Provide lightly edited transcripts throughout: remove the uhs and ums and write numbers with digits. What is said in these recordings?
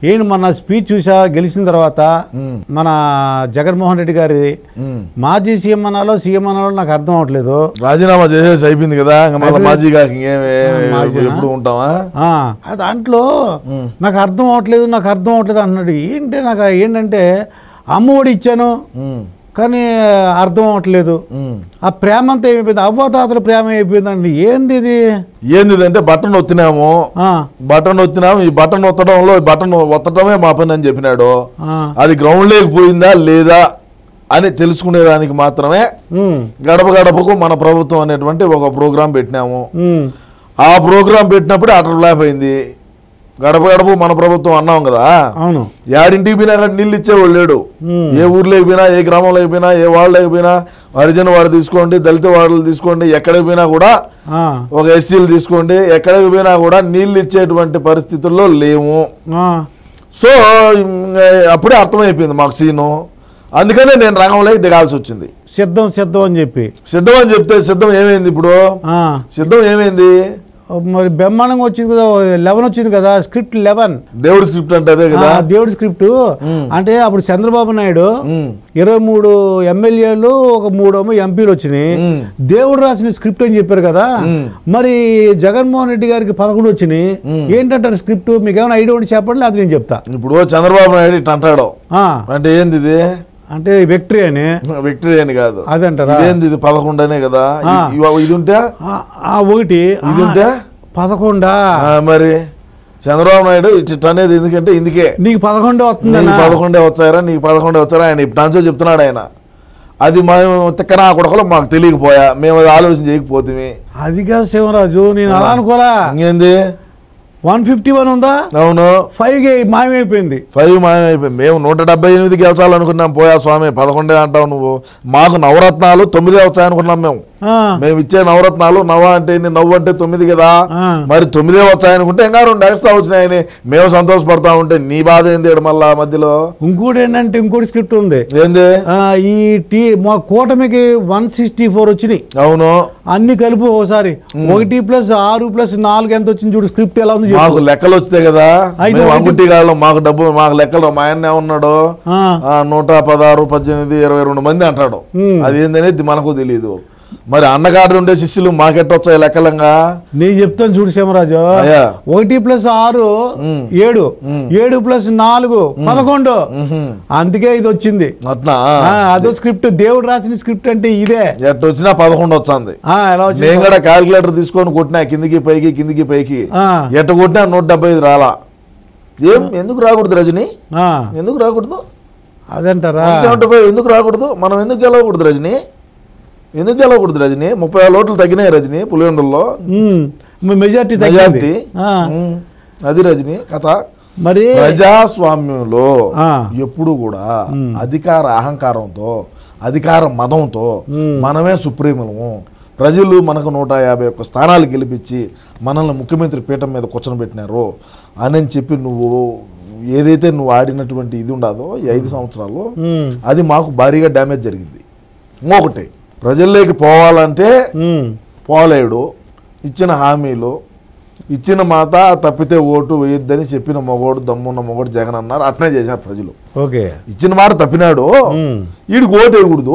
ఏంటి మన స్పీచ్ చూసా గెలిచిన తర్వాత మన జగన్మోహన్ రెడ్డి గారి మాజీ సీఎం అనాలో సీఎం అనాలో నాకు అర్థం అవట్లేదు. రాజీనామా చేసేసి అయిపోయింది కదా, మాజీ ఎప్పుడు ఉంటావా దాంట్లో నాకు అర్థం అవట్లేదు అంటున్నాడు. ఏంటంటే అమ్మఒడి ఇచ్చాను కానీ అర్థం అవట్లేదు. ఆ ప్రేమ అంతా ఏమైపోయింది, అవ్వతాతల ప్రేమ అయిపోయిందండి. ఏంది అంటే బటన్ ఒత్తినాము, ఈ బటన్ ఒత్తడంలో బటన్ ఒత్తడమే మా పని అని చెప్పినాడు. అది గ్రౌండ్ లేకపోయిందా లేదా అని తెలుసుకునేదానికి మాత్రమే గడప గడపకు మన ప్రభుత్వం అనేటువంటి ఒక ప్రోగ్రాం పెట్టినాము. ఆ ప్రోగ్రాం పెట్టినప్పుడు అటర్ ఫ్లాప్ అయింది. గడప గడప మన ప్రభుత్వం అన్నాం కదా, యాడింటికి పోయినా అక్కడ నీళ్ళు ఇచ్చేవాళ్ళు లేడు. ఏ ఊర్లోకి పోయినా, ఏ గ్రామంలోకి పోయినా, ఏ వాళ్ళకి పోయినా, హరిజన వాడు తీసుకోండి, దళిత వాడలు తీసుకోండి, ఎక్కడికి పోయినా కూడా, ఒక ఎస్సీలు తీసుకోండి, ఎక్కడికి పోయినా కూడా నీళ్ళు ఇచ్చేటువంటి పరిస్థితుల్లో లేవు. సో అప్పుడే అర్థమైపోయింది మాకు సీను. అందుకనే నేను రంగంలోకి దిగాల్సి వచ్చింది. సిద్ధం అని చెప్తే సిద్ధం ఏమైంది? ఇప్పుడు సిద్ధం ఏమైంది? మరి బ్రహ్మాండంగా వచ్చింది కదా, 11 వచ్చింది కదా, స్క్రిప్ట్ 11 దేవుడి స్క్రిప్ట్ అంటే అదే కదా, దేవుడి స్క్రిప్ట్. అంటే అప్పుడు చంద్రబాబు నాయుడు 23 ఎమ్మెల్యేలు, ఒక 3 ఎంపీలు వచ్చినాయి, దేవుడు రాసిన స్క్రిప్ట్ అని చెప్పారు కదా. మరి జగన్మోహన్ రెడ్డి గారికి 11 వచ్చినాయి. ఏంటంటారు స్క్రిప్ట్? మీకు ఏమైనా ఐడియా ఉండి చెప్పండి, అది నేను చెప్తా. ఇప్పుడు చంద్రబాబు నాయుడు ఇట్లా అంటాడు అంటే ఏంది ఇది? అంటే విక్టరీ అని కాదు, అదంటారా? ఇది 11 అనే కదా. ఇది ఉంటే 1, ఇది ఉంటే 11. మరి చంద్రబాబు నాయుడు ఇట్ అనేది ఎందుకంటే ఇందుకే నీకు 11 వస్తుంది, 11 వచ్చారా, నీకు 11 వచ్చారా ఆయన ఇప్పుడు చెప్తున్నాడు ఆయన. అది మేము తిక్కనా కొడకలో మాకు తెలియకపోయా, మేము అది ఆలోచన చేయకపోతే. అది కాదు శివరాజు, నేను అలా అనుకోరా. ఇంకేంది 151 ఉందా? అవును, 5 మాయమైపోయింది. 5 మాయమైపోయింది. మేము 178 గెలిచాలనుకున్నాం, పోయా స్వామి 11 అంటావు నువ్వు. మాకు నవరత్నాలు 9 వచ్చాయనుకున్నాం మేము ఇచ్చే నవరత్నాలు. నవ్వు అంటే 9 కదా, మరి 9 వచ్చాయనుకుంటే ఇంకా 2 ఎక్స్ట్రా వచ్చినాయని మేము సంతోషపడతా ఉంటే నీ బాధ ఏంది? మళ్ళా మధ్యలో ఇంకోటి ఏంటంటే ఇంకోటి స్క్రిప్ట్ ఉంది. ఏంది? మా కూటమికి 164 వచ్చినాయి. అవును, అన్ని కలిపి ఒకసారి 1+6 + 4 ఎంత వచ్చింది చూడు. స్క్రిప్ట్ ఎలా ఉంది? మాకు లెక్కలు వస్తాయి కదా, అంగుట్టి గాళ్ళు మాకు డబ్బు, మాకు లెక్కలు. మా ఆయన ఏమన్నాడు, 116, 18, 22 మంది అంటాడు. అది ఏందనేది మనకు తెలియదు. మరి అన్నగాడిది ఉండే శిష్యులు మాకెట్టొచ్చాయి లెక్కలంగా? నేను చెప్తాను చూడు శివరాజు. 1+6 7, 7+4 11. అందుకే ఇది వచ్చింది. అట్లా అదో స్క్రిప్ట్, దేవుడు రాసిన స్క్రిప్ట్ అంటే ఇదే. ఎట్టు వచ్చినా 11 వచ్చింది. నేను కూడా క్యాల్కులేటర్ తీసుకొని కొట్టినా, కిందికి పైకి ఎట్ట కొట్టినా 175 రాలా. ఎందుకు రాకూడదు రజని? ఎందుకు రాకూడదు? అదంటారా 175 ఎందుకు రాకూడదు? మనం ఎందుకు గెలవకూడదు రజని? 30 ఓట్లు తగ్గినాయి రజని పులివెందుల్లో, మెజార్టీ. అది రజని కథ. మరి ప్రజాస్వామ్యంలో ఎప్పుడు కూడా అధికార అహంకారంతో, అధికార మదంతో మనమే సుప్రీములము, ప్రజలు మనకు 151 స్థానాలు గెలిపించి మనల్ని ముఖ్యమంత్రి పీఠం మీద కూర్చొని అని చెప్పి నువ్వు ఏదైతే నువ్వు ఆడినటువంటి ఇది ఉండదో ఈ 5 సంవత్సరాల్లో, అది మాకు భారీగా డ్యామేజ్ జరిగింది. ఇంకొకటి, ప్రజల్లోకి పోవాలంటే పోలేడు, ఇచ్చిన హామీలు, ఇచ్చిన మాట తప్పితే ఓటు వేయొద్దని చెప్పిన మగోడు, దమ్మున్న మగోడు జగన్ అన్నారు. అట్నే చేశారు ప్రజలు. ఇచ్చిన మాట తప్పినాడు, వీడికి ఓటు వేయకూడదు.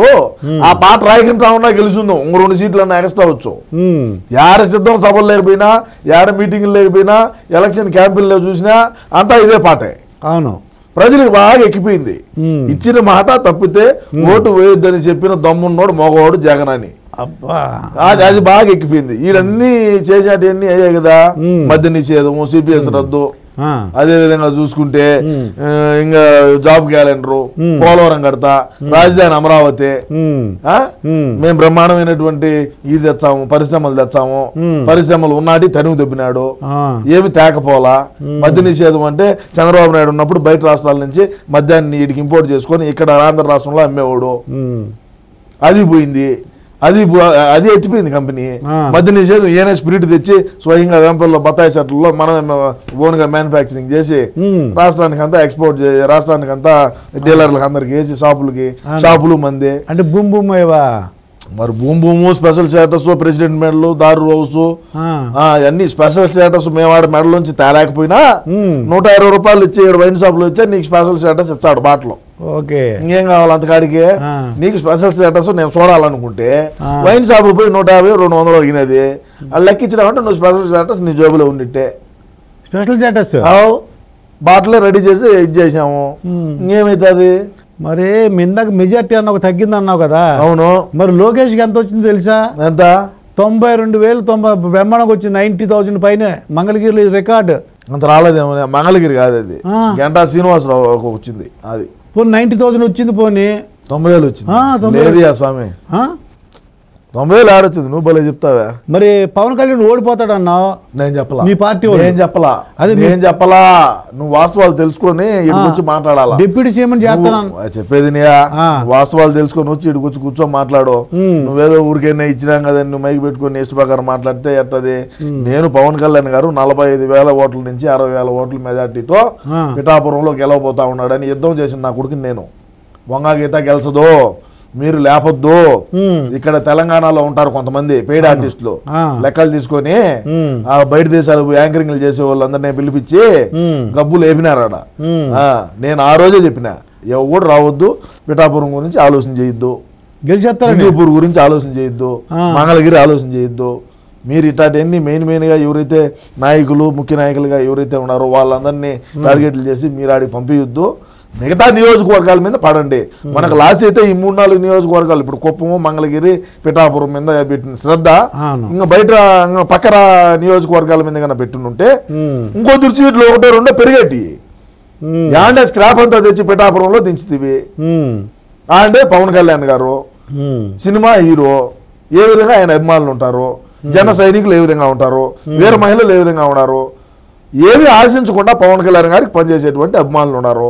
ఆ పాట రాయకుండా ఉన్నా గెలుచుందాం, 2 సీట్లన్నా ఎగస్తావచ్చు. యాడ సిద్ధం సభలు లేకపోయినా, యాడ మీటింగ్లు లేకపోయినా, ఎలక్షన్ క్యాంపుల్లో చూసినా అంతా ఇదే పాటే. అవును, ప్రజలకు బాగా ఎక్కిపోయింది. ఇచ్చిన మాట తప్పితే ఓటు వేయొద్దని చెప్పిన దమ్మున్నోడు మగవాడు జగన్ అని. అది బాగా ఎక్కిపోయింది. వీడన్నీ చేసేటన్నీ అయ్యాయి కదా, మద్య నిషేధము, సిపిఎస్ రద్దు, అదే విధంగా చూసుకుంటే ఇంకా జాబ్ క్యాలెండరు, పోలవరం కడతా, రాజధాని అమరావతి, మేము బ్రహ్మాండమైనటువంటి ఇది తెచ్చాము, పరిశ్రమలు తెచ్చాము, పరిశ్రమలు ఉన్నాటి తనివి దొబ్బినాడు, ఏమి తేకపోలా. మద్య నిషేధం అంటే చంద్రబాబు నాయుడు ఉన్నప్పుడు బయట రాష్ట్రాల నుంచి మద్యాన్ని వీడికి ఇంపోర్ట్ చేసుకొని ఇక్కడ ఆంధ్ర రాష్ట్రంలో అమ్మేవాడు, అది పోయింది. అది ఎత్తిపోయింది కంపెనీ. మద్య నిషేధం ఈయన స్పిరిట్ తెచ్చి స్వయంగా వేంపల్లో బత్తాయి చెట్లలో మనం ఓన్గా మ్యానుఫ్యాక్చరింగ్ చేసి రాష్ట్రానికి అంతా ఎక్స్పోర్ట్ చేసి, రాష్ట్రానికి అంతా డీలర్లకు అందరికి వేసి, షాపులు మంది అంటే మరి భూము స్పెషల్ స్టేటస్, ప్రెసిడెంట్ మెడల్, దారు హౌస్ అన్ని స్పెషల్ స్టేటస్ మేము ఆడ మెడల్ నుంచి తేలేకపోయినా 120 రూపాయలు ఇచ్చి ఇక్కడ వైన్ షాప్ లో ఇచ్చా నీకు స్పెషల్ స్టేటస్ ఇస్తాడు బాటలో. ఓకే, ఇంకేం కావాలి అంతకాడికి? నీకు స్పెషల్ స్టేటస్ నేను చూడాలనుకుంటే వైన్ షాప్ పోయి 150-200 అగినది అది లెక్కించినామంటే నువ్వు స్పెషల్ స్టేటస్ నీ జేబులో ఉండిట్టే. స్పెషల్ స్టేటస్ బాటలే రెడీ చేసి ఇది చేసాము, ఇంకేమైతుంది? మరి మీ ఇందాక మెజార్టీ అన్న ఒక తగ్గింది అన్నావు కదా. అవును. మరి లోకేష్కి ఎంత వచ్చింది తెలుసా? ఎంత? 92,000 బ్రహ్మాండంగా వచ్చింది, 90,000 పైన. మంగళగిరి రికార్డు. అంత రాలేదేమో, మంగళగిరి కాదు అది, గంటా శ్రీనివాసరావు వచ్చింది అది. పోనీ 90,000 వచ్చింది, పోనీ 90,000 వచ్చింది. లేదు స్వామి, 90,000 ఆడొచ్చింది. నువ్వు భలే చెప్తావా? మరి పవన్ కళ్యాణ్ ఓడిపోతాడు అన్నావు. నేను చెప్పలా, మీ పార్టీ నేను చెప్పలా, అది నేను చెప్పలా. నువ్వు వాస్తవాలు తెలుసుకొని ఇటుకొచ్చి మాట్లాడాలా. డిప్యూటీ సీఎం చేస్తాను చెప్పేది వాస్తవాలు తెలుసుకొని వచ్చి ఇటుకొచ్చి కూర్చొని మాట్లాడు. నువ్వేదో ఊరికైనా ఇచ్చినాం కదా నువ్వు మైకి పెట్టుకుని ఇష్ట ప్రకారం మాట్లాడితే ఎట్టది? నేను పవన్ కళ్యాణ్ గారు 45,000 ఓట్ల నుంచి 60,000 ఓట్ల మెజార్టీతో పిఠాపురంలో గెలవబోతా ఉన్నాడని యుద్ధం చేసిన నా కొడుకుని నేను. వంగా గీత గెలిచదు, మీరు లేపొద్దు. ఇక్కడ తెలంగాణలో ఉంటారు కొంతమంది పెయిడ్ ఆర్టిస్టులు, లెక్కలు తీసుకొని బయట దేశాలు యాంకరింగ్లు చేసే వాళ్ళందరినీ పిలిపించి గబ్బులు వేపినారు ఆడ. నేను ఆ రోజే చెప్పిన, ఎవరు రావద్దు, పిఠాపురం గురించి ఆలోచన చేయొద్దు, హిందూపూర్ గురించి ఆలోచన చేయొద్దు, మంగళగిరి ఆలోచన చేయొద్దు. మీరు ఇట్లాంటివన్నీ మెయిన్గా ఎవరైతే నాయకులు, ముఖ్య నాయకులుగా ఎవరైతే ఉన్నారో వాళ్ళందరినీ టార్గెట్లు చేసి మీరు ఆడికి పంపించొద్దు. మిగతా నియోజకవర్గాల మీద పడండి. మనకు లాస్ అయితే ఈ 3-4 నియోజకవర్గాలు, ఇప్పుడు కుప్పము, మంగళగిరి, పిఠాపురం మీద పెట్టిన శ్రద్ధ ఇంకా బయట పక్కన నియోజకవర్గాల మీద కన్నా పెట్టునుంటే ఇంకో సీట్లు 1-2 పెరిగేటి. అంటే స్క్రాప్ అంతా తెచ్చి పిఠాపురంలో దించుతీవి. అంటే పవన్ కళ్యాణ్ గారు సినిమా హీరో, ఏ విధంగా ఆయన అభిమానులు ఉంటారు, జన సైనికులు ఏ విధంగా ఉంటారు, వీర మహిళలు ఏ విధంగా ఉన్నారు, ఏమి ఆశించకుండా పవన్ కళ్యాణ్ గారికి పనిచేసేటువంటి అభిమానులు ఉన్నారు.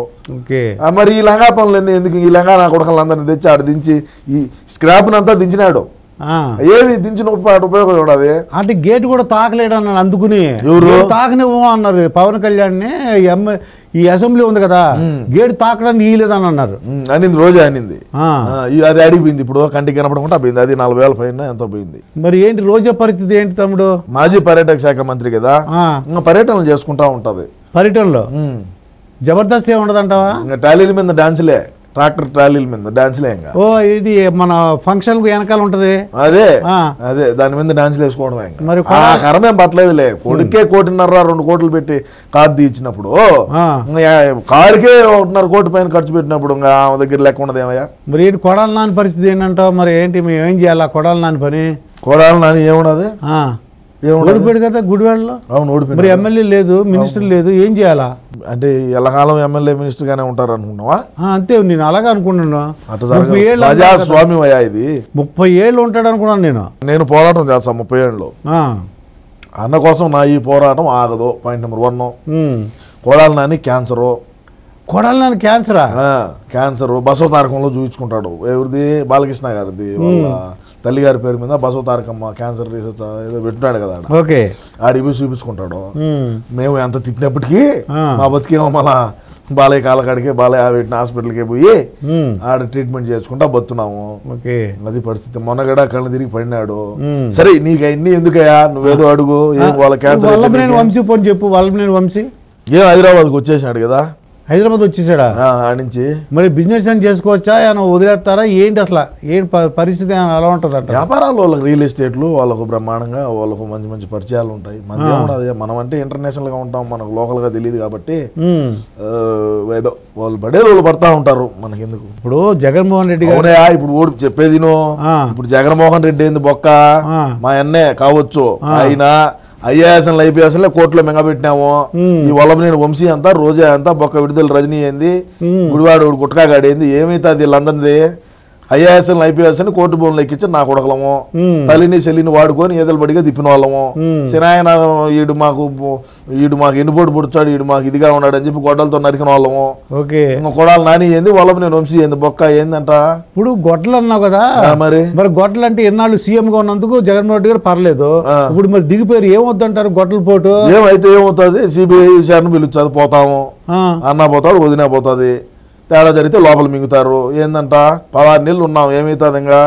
మరి ఈ లంగా పనులన్నీ ఎందుకు? ఈ లంగా నా కొడుకులందరినీ తెచ్చి ఆడ దించి ఈ స్క్రాప్నంతా దించినాడు. ఏమి దించిన ఉపయోగం చూడాలి అంటే గేట్ కూడా తాకలేడు అన్నాడు. అందుకుని ఎవరు తాకనివ్వ అన్నారు పవన్ కళ్యాణ్ ని. ఈ అసెంబ్లీ ఉంది కదా, గేట్ తాకడానికి ఇయ్యలేదని అన్నారు. అనింది, రోజే అనింది. అది అడిగిపోయింది, ఇప్పుడు కంటికి కనపడకుండా పోయింది. అది 40,000 పైన ఎంతో పోయింది. మరి ఏంటి రోజా పరిస్థితి ఏంటి తమ్ముడు? మాజీ పర్యాటక శాఖ మంత్రి కదా, ఇంకా పర్యటనలు చేసుకుంటా ఉంటది. పర్యటనలో జబర్దస్త్ ఏమి ఉండదంటావా? ఇంకా టాలీల మీద డాన్సులే, ట్రాక్టర్ ట్రాలీల మీద డాన్సులే. ఇంకా ఇది మన ఫంక్షన్ వెనకాల ఉంటది, అదే దాని మీద డాన్సులు వేసుకోవడమే. మరి కరమేం పట్టలేదులే. కొడుకే 1.5-2 కోట్లు పెట్టి కారు తీయించినప్పుడు, కారుకే 1.5 కోటి పైన ఖర్చు పెట్టినప్పుడు ఇంకా ఆమె దగ్గర లెక్క ఉండదు ఏమయ్యా? మరి ఏంటి కొడాలి నాని పరిస్థితి ఏంటంటావు? మరి ఏంటి మేము ఏం చేయాలి కొడాలి నాని పని? కొడాలి నాని ఏమున్నది, ఓడిపోయాడు కదా గుడివాడలో. అవును, ఓడిపోయాడు. మరి ఎమ్మెల్యే లేదు, మినిస్టర్ లేదు, ఏం చేయాలా? అంటే ఎల్లకాలం ఎమ్మెల్యే మినిస్టర్ గానే ఉంటారు అనుకున్నావా? అంతే, నేను అలాగే అనుకున్నాను. ప్రజాస్వామ్యం అయ్యా ఇది. 30 ఏళ్ళు ఉంటాడు అనుకున్నాను నేను పోరాటం చేస్తాను 30 ఏళ్ళు. అన్న కోసం నా ఈ పోరాటం ఆగదు. Point number 1, Kodali Nani cancer. Kodali Nani క్యాన్సరా? క్యాన్సర్ బసవతారకంలో చూపించుకుంటాడు. ఎవరిది? బాలకృష్ణ గారిది. వాళ్ళ తల్లిగారి పేరు మీద బసవతారకమ్మ క్యాన్సర్ రీసెర్చ్ ఏదో పెట్టినాడు కదా, ఆడికి పోయి చూపించుకుంటాడు. మేము ఎంత తిట్టినప్పటికీ మా బతికేమో మళ్ళా బాలయ్య కాలకాడికి, బాలయ్య పెట్టిన హాస్పిటల్కి పోయి ఆడ ట్రీట్మెంట్ చేసుకుంటా బతున్నాము. అది పరిస్థితి. మొన్నగడ కళ్ళు తిరిగి పడినాడు. సరే నీకు అన్ని ఎందుకయ్యా, నువ్వేదో అడుగు. ఏం వాళ్ళ క్యాన్సర్ వంశీ పోని చెప్పు. వల్లభనేని వంశీ ఏం హైదరాబాద్కి వచ్చేసినాడు కదా. హైదరాబాద్ వచ్చేసాడా? నుంచి మరి బిజినెస్ అని చేసుకోవచ్చా, ఏమైనా వదిలేస్తారా ఏంటి? అసలు ఏంటి పరిస్థితి ఎలా ఉంటుంది అంటే? వ్యాపారాలు వాళ్ళకి రియల్ ఎస్టేట్లు వాళ్ళకు బ్రహ్మాండంగా, వాళ్ళకు మంచి మంచి పరిచయాలు ఉంటాయి. మనం అంటే ఇంటర్నేషనల్ గా ఉంటాం, మనకు లోకల్ గా తెలియదు కాబట్టి ఏదో వాళ్ళు పడేది వాళ్ళు పడతా ఉంటారు. మనకి ఎందుకు? ఇప్పుడు జగన్మోహన్ రెడ్డి గారు ఇప్పుడు చెప్పేది ఇప్పుడు జగన్మోహన్ రెడ్డి ఏంది బొక్క, మా అన్నే కావచ్చు. అయినా ఐఏఎస్ఎల్ ఐపీఎస్ఎల్ కోర్టులో మెంగబెట్టినాము. ఈ వల్లభనేని వంశీ అంతా, రోజా అంతా, బొక్క విడుదల రజనీ ఏంది, గుడివాడు గుట్కాగాడి ఏంది, ఏమైతే అది వీళ్ళందరిది ఐఏఎస్ఎల్ ఐపీఎస్ఎల్ కోర్టు భూములు ఎక్కించి నా కొడకలము, తల్లిని చెల్లిని వాడుకొని ఏదలు బడిగా తిప్పిన వాళ్ళము. సినాయన ఈడు మాకు ఎన్నుపోటు పుడుచాడు, ఈడు మాకు ఇదిగా ఉన్నాడు అని చెప్పి గొడ్డలతో నరికిన వాళ్ళము. ఇంకా కొడాలి నాని ఏంది, వల్లభనేని వంశీ ఏంది బొక్క ఏందంట. ఇప్పుడు గొడ్డలు అన్నావు కదా, మరి గొడ్డలు అంటే ఎన్నాళ్ళు సీఎం గా ఉన్నందుకు జగన్మోహన్ రెడ్డి గారు పర్లేదు. ఇప్పుడు మరి దిగిపోయారు, ఏమవుద్దంటారు గొడ్డల పోటు? ఏమైతే ఏమవుతుంది, సిబిఐ విచారణ పిలుస్తుంది, పోతాము అన్నా పోతాడు, వదినా పోతుంది. తేడా జరిగితే లోపల మింగుతారు. ఏందంట 16 నెలలు ఉన్నాం, ఏమవుతుంది? ఇంకా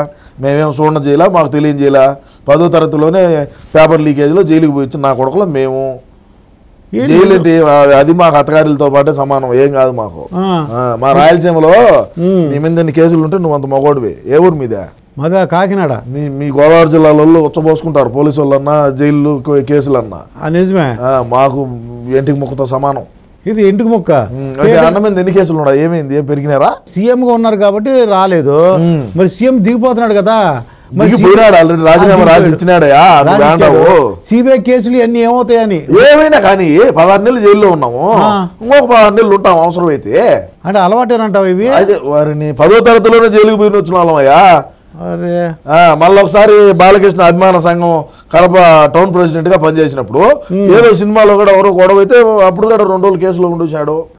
మేమేం చూడడం చేయాలా, మాకు తెలియజేయాలా, 10వ తరగతిలోనే పేపర్ లీకేజ్లో జైలుకి పోయి నా కొడుకులో మేము జైలు అంటే అది మాకు అత్తగారితో పాటే సమానం, ఏం కాదు మాకు. మా రాయలసీమలో నీ మీద ఎన్ని కేసులు ఉంటే నువ్వు అంత మగోడివి. ఏ ఊరు మీద? మాదా కాకినాడ. మీ గోదావరి జిల్లాలో ఉచ్చబోసుకుంటారు పోలీసు వాళ్ళన్నా, జైలు కేసులన్నా. నిజమే, మాకు ఇంటికి ముక్కతో సమానం. ఇది ఇంటికి ముక్క. అన్న మీద ఎన్ని కేసులు ఉన్నాయి? ఏమైంది? ఏం పెరిగినారా? సీఎంగా ఉన్నారు కాబట్టి రాలేదు. మరి సీఎం దిగిపోతున్నాడు కదా, ఆల్రెడీ రాజీనామా రాసి ఇచ్చినాడయా. సిబిఐ కేసులు అన్ని ఏమవుతాయని. ఏమైనా కానీ 16 నెలలు జైల్లో ఉన్నాము, ఇంకొక 16 నెలలు ఉంటాం అవసరం అయితే. అంటే అలవాటేనంటావు ఇవి? అయితే వారిని 10వ తరగతిలోనే జైలుకి పోయిన వచ్చిన వాళ్ళమయ్యా. మళ్ళీ ఒకసారి బాలకృష్ణ అభిమాన సంఘం కడప టౌన్ ప్రెసిడెంట్ గా పనిచేసినప్పుడు ఏదో సినిమాలో కూడా ఎవరో గొడవ అయితే అప్పుడు కూడా 2 రోజులు కేసులో ఉండొచ్చాడు.